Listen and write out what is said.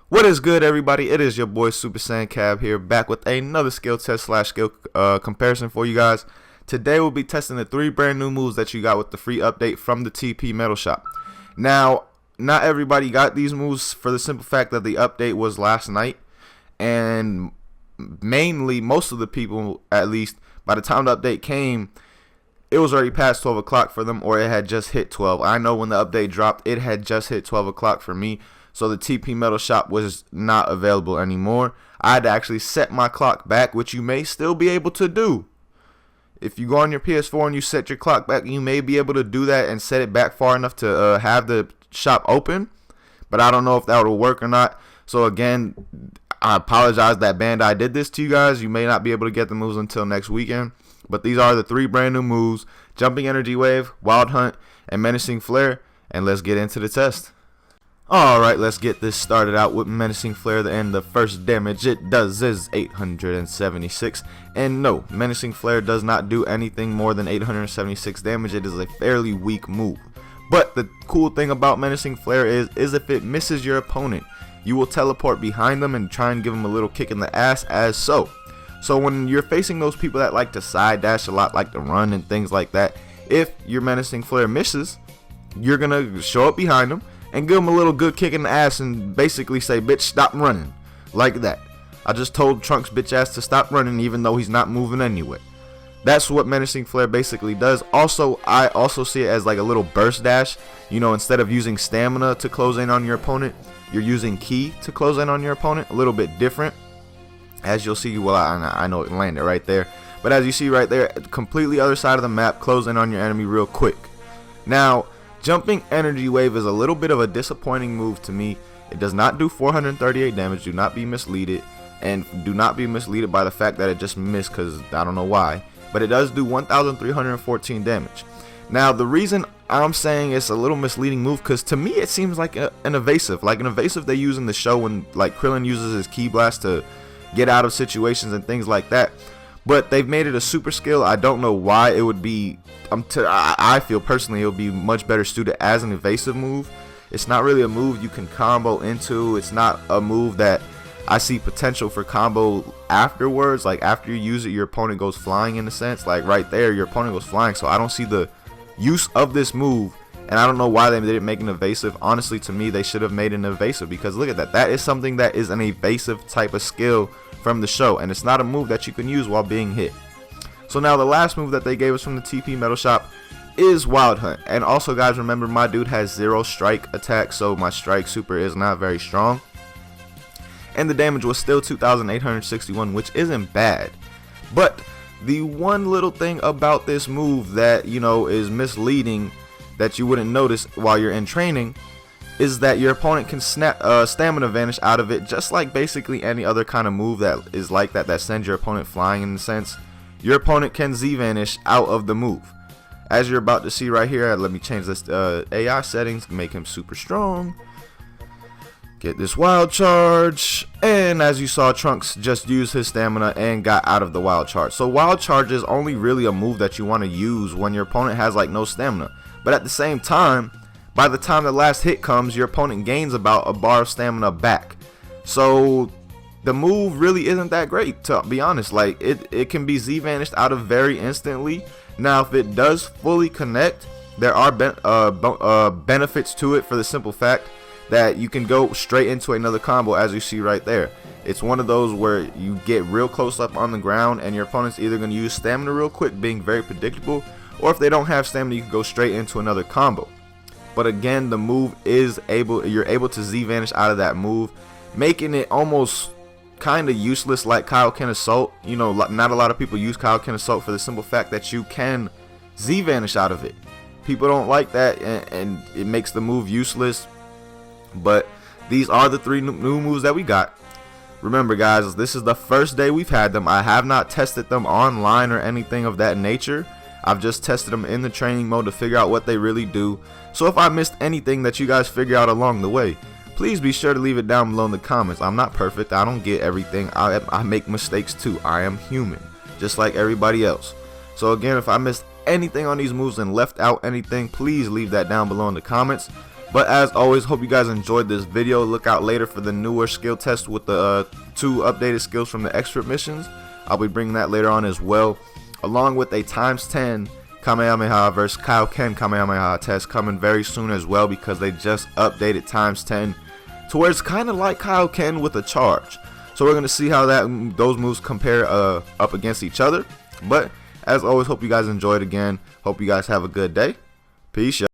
What is good, everybody? It is your boy Super Saiyan Cab here, back with another skill test slash skill comparison for you guys. Today we'll be testing the 3 brand new moves that you got with the free update from the TP Metal Shop. Now, not everybody got these moves for the simple fact that the update was last night, and mainly most of the people, at least by the time the update came, it was already past 12 o'clock for them, or it had just hit 12. I know when the update dropped, it had just hit 12 o'clock for me. So the TP Metal Shop was not available anymore. I had to actually set my clock back, which you may still be able to do. If you go on your PS4 and you set your clock back, you may be able to do that and set it back far enough to have the shop open. But I don't know if that will work or not. So again, I apologize that Bandai did this to you guys. You may not be able to get the moves until next weekend. But these are the 3 brand new moves: Jumping Energy Wave, Wild Hunt, and Menacing Flare. And let's get into the test. Alright, let's get this started out with Menacing Flare, and the first damage it does is 876. And no, Menacing Flare does not do anything more than 876 damage. It is a fairly weak move. But the cool thing about Menacing Flare is if it misses your opponent, you will teleport behind them and try and give them a little kick in the ass as so. So when you're facing those people that like to side dash a lot, like to run and things like that, if your Menacing Flare misses, you're going to show up behind them and give him a little good kick in the ass and basically say, bitch, stop running. Like that. I just told Trunks bitch ass to stop running even though he's not moving anyway. That's what Menacing Flare basically does. Also, I also see it as like a little burst dash. You know, instead of using stamina to close in on your opponent, you're using ki to close in on your opponent. A little bit different. As you'll see, well, I know it landed right there. But as you see right there, completely other side of the map, close in on your enemy real quick. Now, Jumping Energy Wave is a little bit of a disappointing move to me. It does not do 438 damage. Do not be misled, and do not be misled by the fact that it just missed, because I don't know why. But it does do 1,314 damage. Now, the reason I'm saying it's a little misleading move, because to me it seems like an evasive. Like an evasive they use in the show when like Krillin uses his Ki Blast to get out of situations and things like that. But they've made it a super skill. I don't know why it would be. I feel personally it would be much better suited as an evasive move. It's not really a move you can combo into. It's not a move that I see potential for combo afterwards. Like after you use it, your opponent goes flying in a sense. Like right there, your opponent goes flying. So I don't see the use of this move. And I don't know why they didn't make an evasive. Honestly, to me, they should have made an evasive, because look at that. That is something that is an evasive type of skill from the show, and it's not a move that you can use while being hit. So now the last move that they gave us from the TP Metal Shop is Wild Hunt. And also, guys, remember my dude has 0 strike attack, so my strike super is not very strong. And the damage was still 2,861, which isn't bad. But the one little thing about this move that, you know, is misleading, that you wouldn't notice while you're in training, is that your opponent can snap stamina vanish out of it, just like basically any other kind of move that is like that sends your opponent flying in a sense. Your opponent can Z vanish out of the move. As you're about to see right here, let me change this AI settings, make him super strong. Get this wild charge, and as you saw, Trunks just used his stamina and got out of the wild charge. So wild charge is only really a move that you want to use when your opponent has like no stamina. But at the same time, by the time the last hit comes, your opponent gains about a bar of stamina back. So the move really isn't that great, to be honest. Like it can be Z vanished out of very instantly. Now if it does fully connect, there are benefits to it, for the simple fact that you can go straight into another combo, as you see right there. It's one of those where you get real close up on the ground and your opponent's either going to use stamina real quick, being very predictable, or if they don't have stamina, you can go straight into another combo. But again, the move is you're able to Z vanish out of that move, making it almost kind of useless like Kaioken Assault. You know, not a lot of people use Kaioken Assault for the simple fact that you can Z vanish out of it. People don't like that, and it makes the move useless. But these are the 3 new moves that we got. Remember, guys, this is the first day we've had them. I have not tested them online or anything of that nature. I've just tested them in the training mode to figure out what they really do. So if I missed anything that you guys figure out along the way, please be sure to leave it down below in the comments. I'm not perfect. I don't get everything. I make mistakes too. I am human, just like everybody else. So again, if I missed anything on these moves and left out anything, please leave that down below in the comments. But as always, hope you guys enjoyed this video. Look out later for the newer skill test with the 2 updated skills from the extra missions. I'll be bringing that later on as well, along with a ×10 Kamehameha versus Kaioken Kamehameha test coming very soon as well, because they just updated ×10 to where it's kind of like Kaioken with a charge. So we're going to see how those moves compare up against each other. But as always, hope you guys enjoyed again. Hope you guys have a good day. Peace.